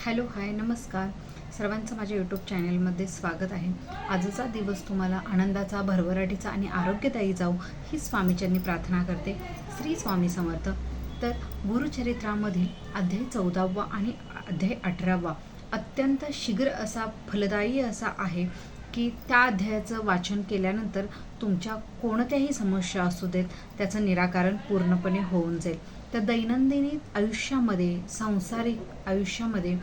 Hello hi नमस्कार सर्वांचं माझ्या यूट्यूब चॅनलमध्ये स्वागत आहे. आजचा दिवस तुम्हाला आनंदाचा, भरभराटीचा आणि आरोग्यदायी जाऊ ही स्वामीचरणी प्रार्थना करते. श्री स्वामी समर्थ. तर गुरुचरित्रामधील अध्याय 14वा आणि अध्याय 18वा अत्यंत शीघ्र असा फलदायी असा आहे की त्या अध्यायाचं वाचन केल्यानंतर तुमच्या कोणत्याही समस्या असू देत त्याचं निराकरण पूर्णपणे होऊन जाईल. तर दैनंदिन आयुष्यामध्ये, सांसारिक आयुष्यामध्ये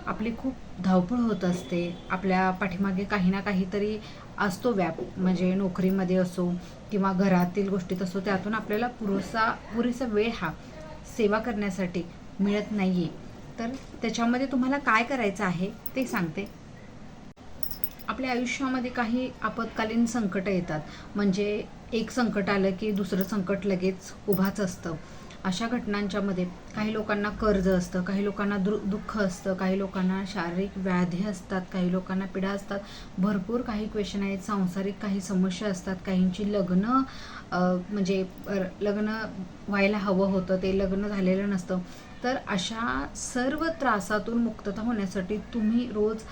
आपली खूप धावपळ होत असते. आपल्या पाठीमागे काही ना काहीतरी असतो व्याप, म्हणजे नोकरीमध्ये असो किंवा घरातील गोष्टीत असो, त्यातून आपल्याला पुरेसा वेळ हा सेवा करण्यासाठी मिळत नाही आहे. तर त्याच्यामध्ये तुम्हाला काय करायचं आहे ते सांगते. आपल्या आयुष्यामध्ये काही आपत्कालीन संकट येतात, म्हणजे एक संकट आलं की दुसरं संकट लगेच उभाच असतं. अशा घटनांच्यामध्ये काही लोकांना कर्ज असतं, काही लोकांना दुःख असतं, काही लोकांना शारीरिक व्याधी असतात, काही लोकांना पीडा असतात, भरपूर काही क्वेश्चन आहेत. सांसारिक काही समस्या असतात, काहींची लग्न लग्न व्हायला हवं होतं, ते लग्न झालेलं नसतं. तर अशा सर्व त्रासातून मुक्तता होण्यासाठी तुम्ही रोज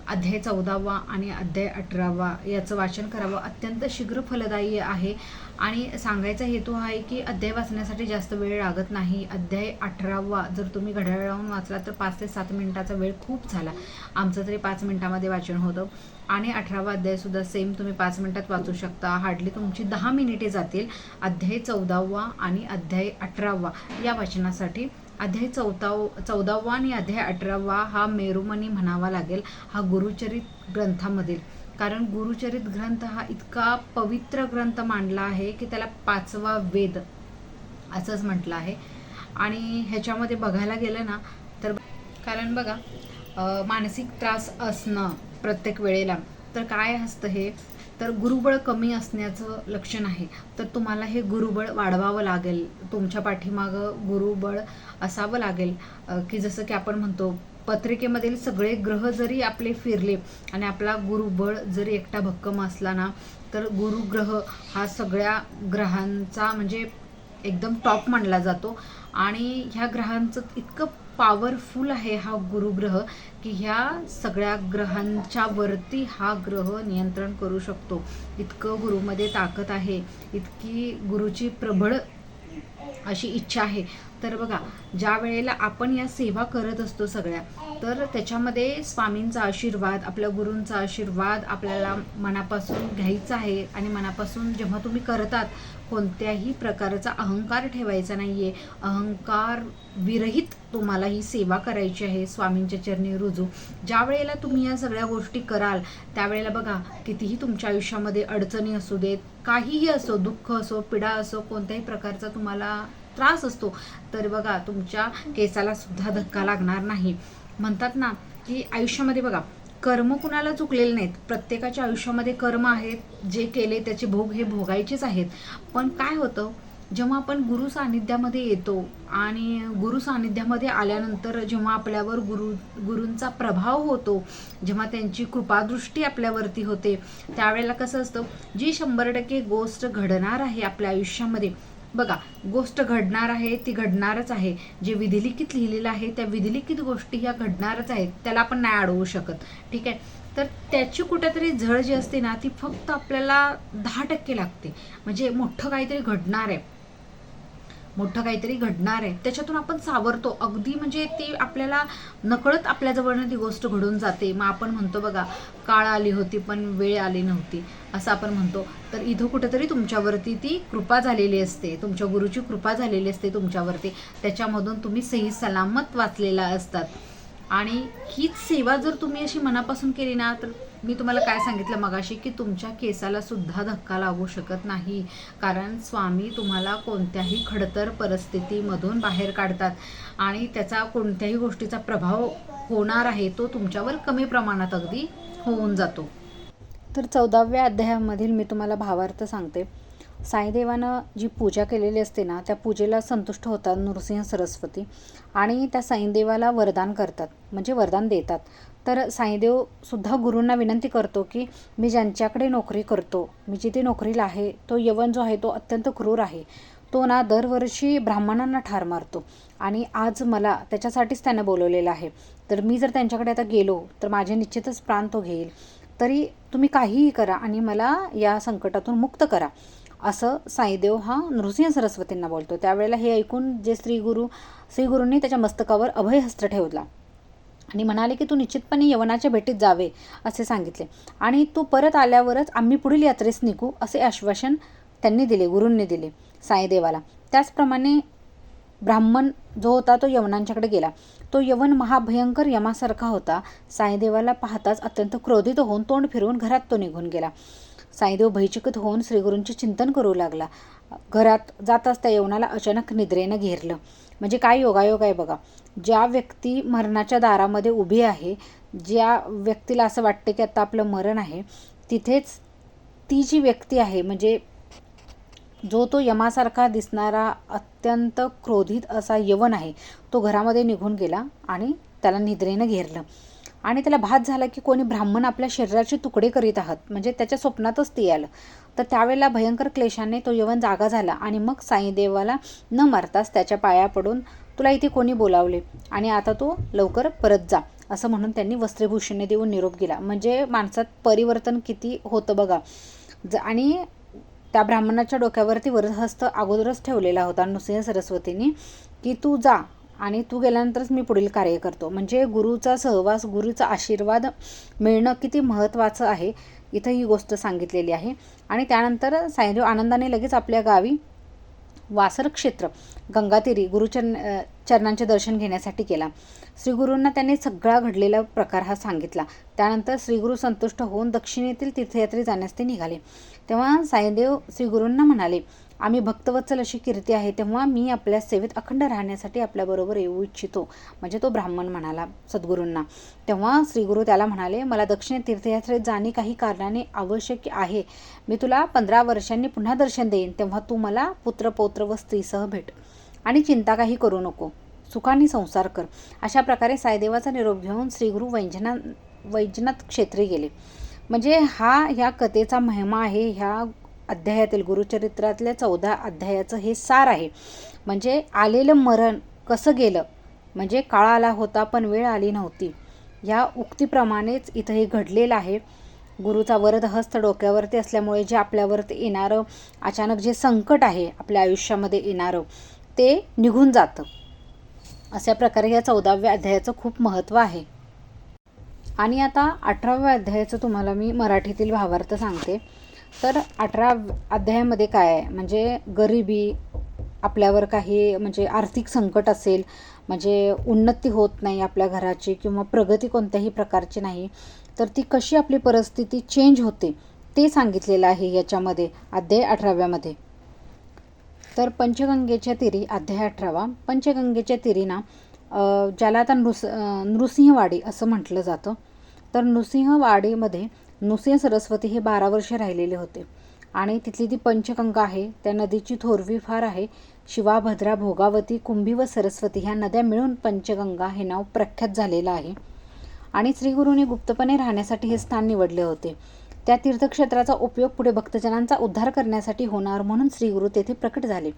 अध्याय 14वा आणि अध्याय 18वा याचं वाचन करावं. अत्यंत शीघ्र फलदायी आहे आणि सांगायचा हेतू आहे की अध्याय वाचण्यासाठी जास्त वेळ लागत नाही. अध्याय 18वा जर तुम्ही घड्याळ लावून वाचला तर 5 ते 7 मिनिटाचा वेळ खूप झाला. आमचं तरी 5 मिनिटामध्ये वाचन होतं. आणि 18वा अध्यायसुद्धा सेम तुम्ही 5 मिनिटात वाचू शकता. हार्डली तुमची 10 मिनिटे जातील अध्याय 14वा आणि अध्याय 18वा या वाचनासाठी. अध्याय 14वा आणि अध्याय 18वा हा मेरुमणी म्हणावा लागेल, हा गुरुचरित ग्रंथामधील. कारण गुरुचरित ग्रंथ हा इतका पवित्र ग्रंथ मानला आहे की त्याला 5वा वेद असंच म्हटलं आहे. आणि ह्याच्यामध्ये बघायला गेलं ना तर, कारण बघा, मानसिक त्रास असणं प्रत्येक वेळेला, तर काय असतं हे, तर गुरुबळ कमी असण्याचं लक्षण आहे. तर तुम्हाला हे गुरुबळ वाढवावं लागेल. तुमच्या पाठीमागं गुरुबळ असावं लागेल की जसं की आपण म्हणतो पत्रिकेमधील सगळे ग्रह जरी आपले फिरले आणि आपला गुरुबळ जरी एकटा भक्कम असला ना, तर गुरुग्रह हा सगळ्या ग्रहांचा म्हणजे एकदम टॉप मानला जातो. आणि ह्या ग्रहांचं इतकं पॉवरफुल आहे हा गुरुग्रह की ह्या सगळ्या ग्रहांच्या वरती हा ग्रह नियंत्रण करू शकतो. इतकं गुरुमध्ये ताकद आहे, इतकी गुरुची प्रबळ अशी इच्छा आहे. तर बघा, ज्या वेळेला आपण या सेवा करत असतो सगळ्या, तर त्याच्यामध्ये स्वामींचा आशीर्वाद, आपल्या गुरूंचा आशीर्वाद आपल्याला मनापासून घ्यायचा आहे. आणि मनापासून जेव्हा तुम्ही करतात, कोणत्याही प्रकारचा अहंकार ठेवायचा नाही आहे. अहंकार विरहित तुम्हाला ही सेवा करायची आहे स्वामींच्या चरणी रुजू. ज्या वेळेला तुम्ही या सगळ्या गोष्टी कराल त्यावेळेला बघा, कितीही तुमच्या आयुष्यामध्ये अडचणी असू देत, काहीही असो, दुःख असो, पीडा असो, कोणत्याही प्रकारचा तुम्हाला त्रास असतो, तर बघा तुमच्या केसाला सुद्धा धक्का लागणार नाही. म्हणतात ना की आयुष्यामध्ये बघा, कर्म कुणाला चुकलेले नाहीत. प्रत्येकाच्या आयुष्यामध्ये कर्म आहेत, जे केले त्याचे भोग हे भोगायचेच आहेत. पण काय होतं, जेव्हा आपण गुरु सानिध्यामध्ये येतो आणि गुरु सानिध्यामध्ये आल्यानंतर जेव्हा आपल्यावर गुरूंचा प्रभाव होतो, जेव्हा त्यांची कृपादृष्टी आपल्यावरती होते, त्यावेळेला कसं असतं, जी 100% गोष्ट घडणार आहे आपल्या आयुष्यामध्ये, बघा, गोष्ट घडणार आहे ती घडणारच आहे. जे विधिलिखित लिहिलेलं आहे त्या विधिलिखित गोष्टी ह्या घडणारच आहेत, त्याला आपण नाही अडवू शकत. ठीक आहे. तर त्याची कुठेतरी झळ जी असते ना, ती फक्त आपल्याला 10% लागते. म्हणजे मोठं काहीतरी घडणार आहे, त्याच्यातून आपण सावरतो अगदी, म्हणजे ती आपल्याला नकळत आपल्याजवळनं ती गोष्ट घडून जाते. मग आपण म्हणतो बघा, काळ आली होती पण वेळ आली नव्हती, असं आपण म्हणतो. तर इथं कुठेतरी तुमच्यावरती ती कृपा झालेली असते, तुमच्या गुरुची कृपा झालेली असते तुमच्यावरती. त्याच्यामधून तुम्ही सही सलामत वाचलेला असतात. आणि हीच सेवा जर तुम्ही अशी मनापासून केली ना, तर मी तुम्हाला काय सांगितलं मगाशी की तुमच्या केसाला सुद्धा धक्का लागू शकत नाही. कारण स्वामी तुम्हाला कोणत्याही खडतर परिस्थितीमधून बाहेर काढतात आणि त्याचा कोणत्याही गोष्टीचा प्रभाव होणार आहे तो तुमच्यावर कमी प्रमाणात अगदी होऊन जातो. तर 14व्या अध्यायामधील मी तुम्हाला भावार्थ सांगते. साईदेवानं जी पूजा केलेली असते ना, त्या पूजेला संतुष्ट होतात नृसिंह सरस्वती आणि त्या साईदेवाला वरदान करतात, म्हणजे वरदान देतात. तर साईदेव सुद्धा गुरूंना विनंती करतो की मी ज्यांच्याकडे नोकरी करतो, मी जिथे नोकरीला आहे, तो यवन जो आहे तो अत्यंत क्रूर आहे. तो ना दरवर्षी ब्राह्मणांना ठार मारतो आणि आज मला त्याच्यासाठीच त्यानं बोलवलेलं आहे. तर मी जर त्यांच्याकडे आता गेलो तर माझे निश्चितच प्राण तो घेईल. तरी तुम्ही काहीही करा आणि मला या संकटातून मुक्त करा, असं साईदेव हा नृसिंह सरस्वतींना बोलतो. त्यावेळेला हे ऐकून जे श्रीगुरूंनी त्याच्या मस्तकावर अभयहस्त ठेवला आणि म्हणाले की तू निश्चितपणे यवनाच्या भेटीत जावे असे सांगितले आणि तू परत आल्यावरच आम्ही पुढील यात्रेस निघू असे आश्वासन त्यांनी दिले, गुरूंनी दिले साईदेवाला. त्याचप्रमाणे ब्राह्मण जो होता तो यवनांच्याकडे गेला. तो यवन महाभयंकर यमासारखा होता. साईदेवाला पाहताच अत्यंत क्रोधित होऊन तोंड फिरवून घरात तो निघून गेला. साईदेव भयचकित होऊन श्रीगुरूंचे चिंतन करू लागला. घरात जाताच त्या यवनाला अचानक निद्रेनं घेरलं. म्हणजे काय योगायोग आहे बघा. ज्या व्यक्ती मरणाच्या दारामध्ये उभी आहे, ज्या व्यक्तीला असं वाटते की आता आपलं मरण आहे, तिथेच ती जी व्यक्ती आहे म्हणजे जो तो यमासारखा दिसणारा अत्यंत क्रोधित असा यवन आहे, तो घरामध्ये निघून गेला आणि त्याला निद्रेनं घेरलं आणि त्याला भास झाला की कोणी ब्राह्मण आपल्या शरीराचे तुकडे करीत आहात. म्हणजे त्याच्या स्वप्नातच ते आलं. तर त्यावेळेला भयंकर क्लेशाने तो यवन जागा झाला आणि मग साईदेवाला न मारताच त्याच्या पाया पडून तुला इथे कोणी बोलावले आणि आता तो लवकर परत जा असं म्हणून त्यांनी वस्त्रभूषणे देऊन निरोप दिला. म्हणजे माणसात परिवर्तन किती होतं बघा. आणि त्या ब्राह्मणाच्या डोक्यावरती वरदहस्त अगोदरच ठेवलेला होता नृसिंह सरस्वतींनी की तू जा आणि तू गेल्यानंतरच मी पुढील कार्य करतो. म्हणजे गुरुचा सहवास, गुरुचा आशीर्वाद मिळणं किती महत्त्वाचं आहे, इथं ही गोष्ट सांगितलेली आहे. आणि त्यानंतर साईदेव आनंदाने लगेच आपल्या गावी वासर क्षेत्र गंगातीरी चरणांचे दर्शन घेण्यासाठी केला. श्रीगुरूंना त्यांनी सगळा घडलेला प्रकार हा सांगितला. त्यानंतर श्रीगुरू संतुष्ट होऊन दक्षिणेतील तीर्थयात्रे जाण्यास ते निघाले. तेव्हा साईदेव श्रीगुरूंना म्हणाले, आम्ही भक्तवत्सल अशी कीर्ती आहे, तेव्हा मी आपल्या सेवेत अखंड राहण्यासाठी आपल्याबरोबर येऊ इच्छितो. म्हणजे तो ब्राह्मण म्हणाला सद्गुरूंना. तेव्हा श्रीगुरू त्याला म्हणाले, मला दक्षिण तीर्थयात्रेत जाणे काही कारणाने आवश्यक आहे. मी तुला 15 वर्षांनी पुन्हा दर्शन देईन, तेव्हा तू मला पुत्र पौत्र व स्त्रीसह भेट आणि चिंता काही करू नको, सुखाने संसार कर. अशा प्रकारे साईदेवाचा निरोप घेऊन श्रीगुरू वैजनाथ क्षेत्री गेले. म्हणजे ह्या कथेचा महिमा आहे. ह्या अध्यायातील गुरुचरित्रातल्या 14 अध्यायाचं हे सार आहे. म्हणजे आलेलं मरण कसं गेलं, म्हणजे काळ आला होता पण वेळ आली नव्हती, ह्या उक्तीप्रमाणेच इथं हे घडलेलं आहे. गुरुचा वरदहस्त डोक्यावरती असल्यामुळे जे आपल्यावरती येणारं अचानक जे संकट आहे आपल्या आयुष्यामध्ये येणारं ते निघून जातं. अशा प्रकारे या 14व्या अध्यायाचं खूप महत्त्व आहे. आणि आता 18व्या अध्यायाचं तुम्हाला मी मराठीतील भावार्थ सांगते. तर 18 अध्यायामध्ये काय आहे, म्हणजे गरिबी, आपल्यावर काही म्हणजे आर्थिक संकट असेल, म्हणजे उन्नती होत नाही आपल्या घराची किंवा प्रगती कोणत्याही प्रकारची नाही, तर ती कशी आपली परिस्थिती चेंज होते ते सांगितलेलं आहे याच्यामध्ये अध्याय 18व्यामध्ये. तर पंचगंगेच्या तीरी अध्याय 18वा. पंचगंगेच्या तीरी ना ज्याला आता नृसिंहवाडी असं म्हटलं जातं. तर नृसिंहवाडीमध्ये नृसिंह सरस्वती हे 12 वर्ष राहिलेले होते आणि तिथली ती पंचगंगा आहे, त्या नदीची थोरवी फार आहे. शिवा, भद्रा, भोगावती, कुंभी व सरस्वती ह्या नद्या मिळून पंचगंगा हे नाव प्रख्यात झालेलं आहे. आणि श्रीगुरूंनी गुप्तपणे राहण्यासाठी हे स्थान निवडले होते. त्या तीर्थक्षेत्राचा उपयोग पुढे भक्तजनांचा उद्धार करण्यासाठी होणार म्हणून श्रीगुरू तेथे प्रकट झाले.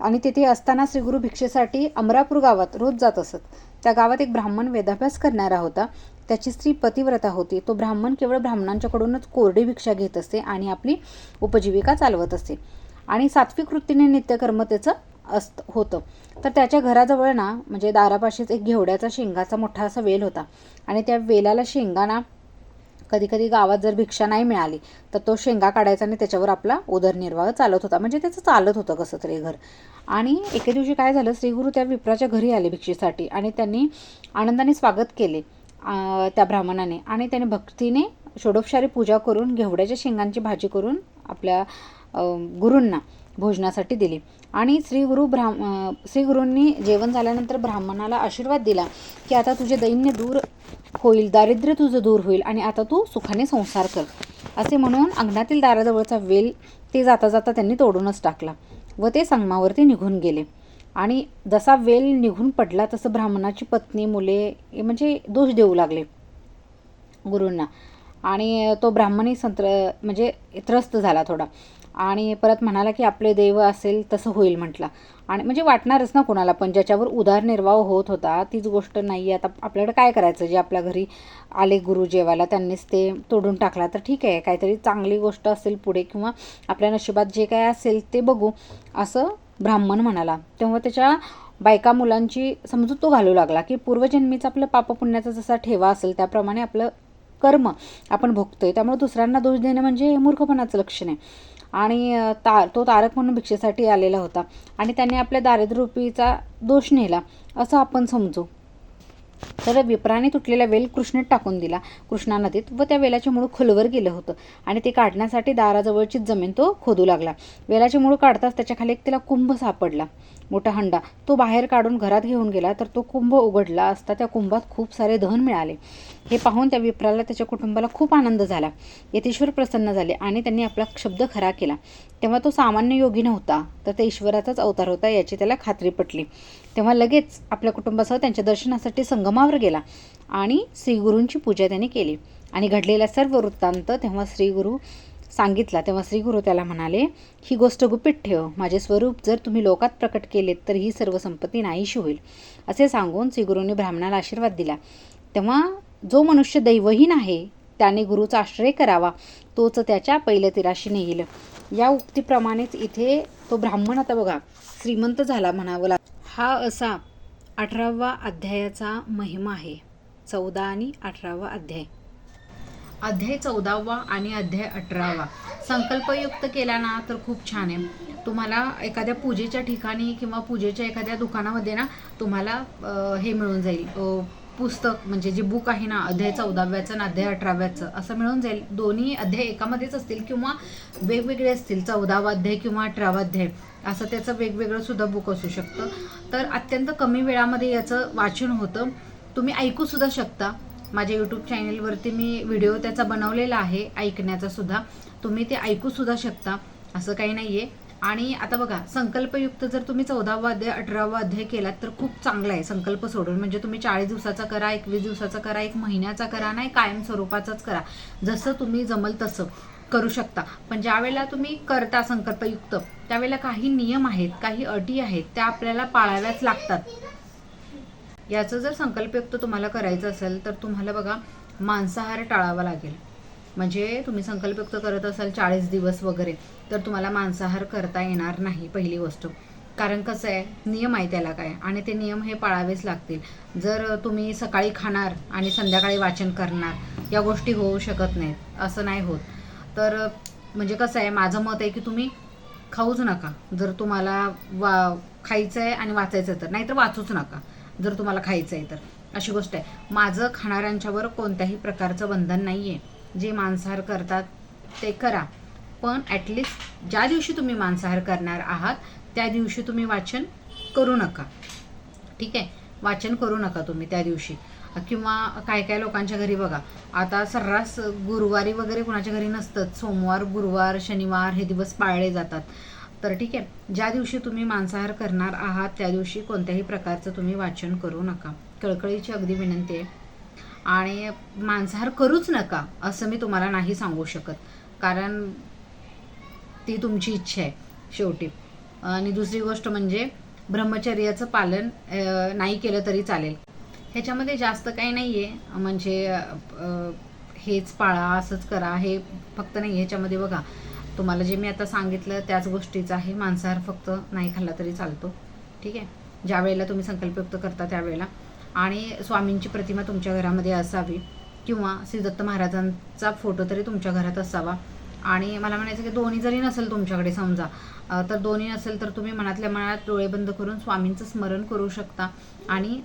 आणि तेथे असताना श्रीगुरू भिक्षेसाठी अमरापूर गावात रोज जात असत. त्या गावात एक ब्राह्मण वेदाभ्यास करणारा होता. त्याची स्त्री पतिव्रता होती. तो ब्राह्मण केवळ ब्राह्मणांच्याकडूनच कोरडी भिक्षा घेत असे आणि आपली उपजीविका चालवत असे आणि सात्विक वृत्तीने नित्यकर्म त्याचं होतं. तर त्याच्या घराजवळ ना म्हणजे दारापाशीच एक घेवड्याचा शेंगाचा मोठा असा वेल होता आणि त्या वेलाला शेंगाना कधी कधी गावात जर भिक्षा नाही मिळाली तर तो शेंगा काढायचा आणि त्याच्यावर आपला उदरनिर्वाह चालत होता. म्हणजे त्याचं चालत होतं कसं तरी घर. आणि एके दिवशी काय झालं, श्रीगुरू त्या विप्राच्या घरी आले भिक्षेसाठी आणि त्यांनी आनंदाने स्वागत केले त्या ब्राह्मणाने आणि त्याने भक्तीने षोडोपचारी पूजा करून घेवड्याच्या शेंगांची भाजी करून आपल्या गुरूंना भोजनासाठी दिली. आणि श्रीगुरूंनी जेवण झाल्यानंतर ब्राह्मणाला आशीर्वाद दिला की आता तुझे दैन्य दूर होईल, दारिद्र्य तुझं दूर होईल आणि आता तू सुखाने संसार कर, असे म्हणून अंगणातील दाराजवळचा वेल ते जाता जाता त्यांनी तोडूनच टाकला व ते संगमावरती निघून गेले. आणि जसा वेल निघून पडला तसं ब्राह्मणाची पत्नी, मुले म्हणजे दोष देऊ लागले गुरूंना आणि तो ब्राह्मणी म्हणजे त्रस्त झाला थोडा. आणि परत म्हणाला की आपले देव असेल तसं होईल म्हटला. आणि म्हणजे वाटणारच ना कोणाला पण, ज्याच्यावर उदरनिर्वाह होत होता तीच गोष्ट नाही आहे. आता आपल्याकडे काय करायचं, जे आपल्या घरी आले गुरु जेवायला त्यांनीच ते तोडून टाकला तर ठीक आहे, काहीतरी चांगली गोष्ट असेल पुढे किंवा आपल्या नशिबात जे काय असेल ते बघू, असं ब्राह्मण म्हणाला. तेव्हा त्याच्या बायका मुलांची समजूत तो घालू लागला की पूर्वजन्मीचा आपलं पापपुण्याचा जसा ठेवा असेल त्याप्रमाणे आपलं कर्म आपण भोगतोय, त्यामुळे दुसऱ्यांना दोष देणं म्हणजे मूर्खपणाचं लक्षण आहे. आणि तो तारक म्हणून भिक्षेसाठी आलेला होता आणि त्याने आपल्या दारिद्र्यरूपीचा दोष नेला असं आपण समजू. तर विप्राने तुटलेला वेल कृष्णेत टाकून दिला, कृष्णा नदीत, व त्या वेलाचे मूळ खोलवर गेलं होतं आणि ते काढण्यासाठी दाराजवळची जमीन तो खोदू लागला. वेलाचे मूळ काढताच त्याच्याखाली एक त्याला कुंभ सापडला, मोठा हंडा. तो बाहेर काढून घरात घेऊन गेला तर तो कुंभ उघडला असता त्या कुंभात खूप सारे धन मिळाले. हे पाहून त्या विप्राला त्याच्या कुटुंबाला खूप आनंद झाला. यतीश्वर प्रसन्न झाले आणि त्यांनी आपला शब्द खरा केला. तेव्हा तो सामान्य योगी नव्हता तर ते ईश्वराचाच अवतार होता याची त्याला खात्री पटली. तेव्हा लगेच आपल्या कुटुंबासह त्यांच्या दर्शनासाठी संगमावर गेला आणि श्रीगुरूंची पूजा त्याने केली आणि घडलेला सर्व वृत्तांत तेव्हा श्रीगुरू सांगितला. तेव्हा श्रीगुरू त्याला म्हणाले, ही गोष्ट गुपित ठेव, माझे स्वरूप जर तुम्ही लोकात प्रकट केलेत तर ही सर्व संपत्ती नाहीशी होईल. असे सांगून श्रीगुरूंनी ब्राह्मणाला आशीर्वाद दिला. तेव्हा जो मनुष्य दैवहीन आहे त्याने गुरुचा आश्रय करावा, तोच त्याच्या पहिल्या तीराशी नेईल. या उक्तीप्रमाणेच इथे तो ब्राह्मण आता बघा श्रीमंत झाला म्हणावं लागतं. हा असा 18वा अध्यायाचा महिमा आहे. 14 आणि 18वा अध्याय. अध्याय 14वा आणि अध्याय 18वा संकल्पयुक्त केला ना तर खूप छान आहे. तुम्हाला एखाद्या पूजेच्या ठिकाणी किंवा पूजेच्या एखाद्या दुकानामध्ये ना तुम्हाला हे मिळून जाईल, पुस्तक म्हणजे जे बुक आहे ना अध्याय 14व्याचं आणि अध्याय 18व्याचं असं मिळून जाईल. दोन्ही अध्याय एकामध्येच असतील किंवा वेगवेगळे असतील, 14वा अध्याय किंवा 18वा अध्याय असं त्याचं वेगवेगळं सुद्धा बुक असू शकतं. तर अत्यंत कमी वेळामध्ये याचं वाचन होतं. तुम्ही ऐकू सुद्धा शकता. माझ्या यूट्यूब चॅनलवरती मी व्हिडिओ त्याचा बनवलेला आहे ऐकण्याचा सुद्धा, तुम्ही ते ऐकू सुद्धा शकता, असं काही नाही आहे. आणि आता बघा संकल्पयुक्त जर तुम्ही 14वा अध्याय 18वा अध्याय केलात तर खूप चांगला आहे. संकल्प सोडून म्हणजे तुम्ही 40 दिवसाचा करा, 21 दिवसाचा करा, 1 महिन्याचा करा, नाही कायम स्वरूपाचाच करा, जसं तुम्ही जमल तसं करू शकता. पण ज्या वेळेला तुम्ही करता संकल्पयुक्त त्यावेळेला काही नियम आहेत, काही अटी आहेत, त्या आपल्याला पाळाव्याच लागतात. याचं जर संकल्पयुक्त तुम्हाला करायचं असेल तर तुम्हाला बघा मांसाहार टाळावा लागेल. म्हणजे तुम्ही संकल्पयुक्त करत असाल 40 दिवस वगैरे तर तुम्हाला मांसाहार करता येणार नाही पहिली गोष्ट. कारण कसं आहे, नियम आहे त्याला काय, आणि ते नियम हे पाळावेच लागतील. जर तुम्ही सकाळी खाणार आणि संध्याकाळी वाचन करणार या गोष्टी होऊ शकत नाहीत, असं नाही होत. तर म्हणजे कसं आहे, माझं मत आहे की तुम्ही खाऊच नका जर तुम्हाला खायचं आहे आणि वाचायचं तर, नाहीतर वाचूच नका जर तुम्हाला खायचं आहे तर, अशी गोष्ट आहे. माझं खाणाऱ्यांच्यावर कोणत्याही प्रकारचं बंधन नाही आहे. जे मांसाहार करतात ते करा, पण ॲटलिस्ट ज्या दिवशी तुम्ही मांसाहार करणार आहात त्या दिवशी तुम्ही वाचन करू नका. ठीक आहे, वाचन करू नका तुम्ही त्या दिवशी. किंवा काय काय लोकांच्या घरी बघा आता सर्रास गुरुवारी वगैरे कुणाच्या घरी नसतं, सोमवार, गुरुवार, शनिवार हे दिवस पाळले जातात. तर ठीक आहे, ज्या दिवशी तुम्ही मांसाहार करणार आहात त्या दिवशी कोणत्याही प्रकारचं तुम्ही वाचन करू नका. कळकळीची अगदी विनंती आहे. आणि मांसाहार करूच नका असं मी तुम्हाला नाही सांगू शकत, कारण ती तुमची इच्छा आहे शेवटी. आणि दुसरी गोष्ट म्हणजे ब्रह्मचर्याचं पालन नाही केलं तरी चालेल. ह्याच्यामध्ये जास्त काही नाही आहे, म्हणजे हेच पाळा असंच करा हे फक्त नाही. ह्याच्यामध्ये बघा तुम्हाला जे मी आता सांगितलं त्याच गोष्टीचं आहे. मांसाहार फक्त नाही खाल्ला तरी चालतो. ठीक आहे, ज्या वेळेला तुम्ही संकल्पयुक्त करता त्यावेळेला. आणि स्वामींची प्रतिमा तुमच्या घरामध्ये असावी किंवा श्री दत्त महाराजांचा फोटो तरी तुमच्या घरात असावा. आणि मला म्हणायचं की दोन्ही जरी नसेल तुमच्याकडे समजा, तर दोन्ही नसेल तर तुम्ही मनातल्या मनात डोळे बंद करून स्वामींचं स्मरण करू शकता आणि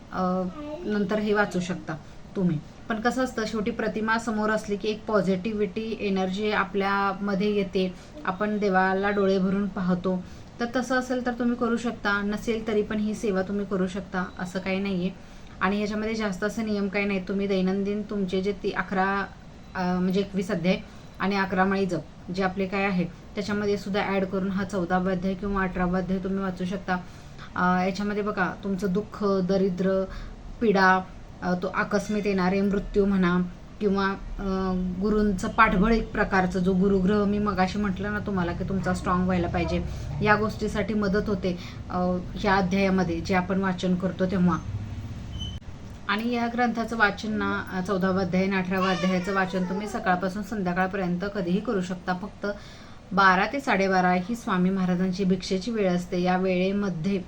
नंतर हे वाचू शकता तुम्ही. पण कसं असतं, शेवटी प्रतिमा समोर असली की एक पॉझिटिव्हिटी एनर्जी आपल्यामध्ये येते, आपण देवाला डोळे भरून पाहतो. तर तसं असेल तर तुम्ही करू शकता, नसेल तरी पण ही सेवा तुम्ही करू शकता, असं काही नाही आहे. आणि ह्याच्यामध्ये जास्त असं नियम काही नाही. तुम्ही दैनंदिन तुमचे जे 11 म्हणजे 21 अध्याय आणि 11 माळी जप जे आपले काय आहे त्याच्यामध्ये सुद्धा ॲड करून हा 14वा अध्याय किंवा 18वा अध्याय तुम्ही वाचू शकता. याच्यामध्ये बघा तुमचं दुःख, दरिद्र, पीडा, तो आकस्मित येणारे मृत्यू म्हणा, किंवा गुरूंचं पाठबळ एक प्रकारचं, जो गुरुग्रह मी मगाशी म्हटलं ना तुम्हाला की तुमचा स्ट्रॉंग व्हायला पाहिजे, या गोष्टीसाठी मदत होते ह्या अध्यायामध्ये जे आपण वाचन करतो तेव्हा. आणि या ग्रंथाचं वाचन ना 14वा अध्याय आणि 18वा अध्यायाचं वाचन तुम्ही सकाळपासून संध्याकाळपर्यंत कधीही करू शकता. फक्त 12 ते 12:30 ही स्वामी महाराजांची भिक्षेची वेळ असते. या वेळेमध्ये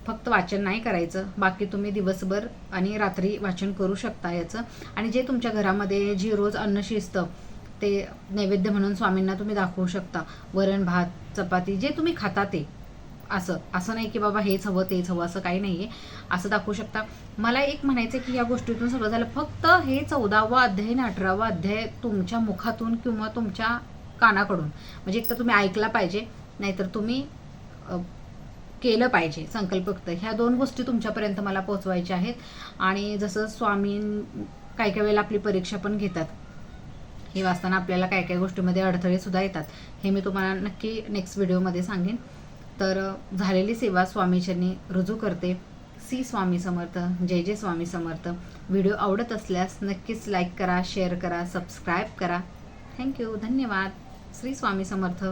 फक्त वाचन नाही करायचं, बाकी तुम्ही दिवसभर आणि रात्री वाचन करू शकता याचं. आणि जे तुमच्या घरामध्ये जी रोज अन्न शिजतं ते नैवेद्य म्हणून स्वामींना तुम्ही दाखवू शकता. वरण भात चपाती जे तुम्ही खाता ते, असं नाही की बाबा हेच हवं तेच हवं, असं काही नाही आहे, असं दाखवू शकता. मला एक म्हणायचं की या गोष्टीतून सगळं झालं, फक्त हे 14वा अध्याय आणि 18वा अध्याय तुमच्या मुखातून किंवा तुमच्या कानाकडून, म्हणजे एक तर तुम्ही ऐकला पाहिजे, नाहीतर तुम्ही केलं पाहिजे संकल्पयुक्त. ह्या 2 गोष्टी तुमच्यापर्यंत मला पोहोचवायच्या आहेत. आणि जसं स्वामी काही काही वेळेला आपली परीक्षा पण घेतात, हे वाचताना आपल्याला काही काही गोष्टीमध्ये अडथळे सुद्धा येतात, हे मी तुम्हाला नक्की नेक्स्ट व्हिडिओमध्ये सांगेन. तर झालेली सेवा स्वामीचरणी रुजू करते. स्वामी समर्थ. जय जय स्वामी समर्थ. व्हिडिओ आवडत असल्यास नक्कीच लाईक करा, शेअर करा, सबस्क्राईब करा. थँक्यू, धन्यवाद. स्वामी समर्थ.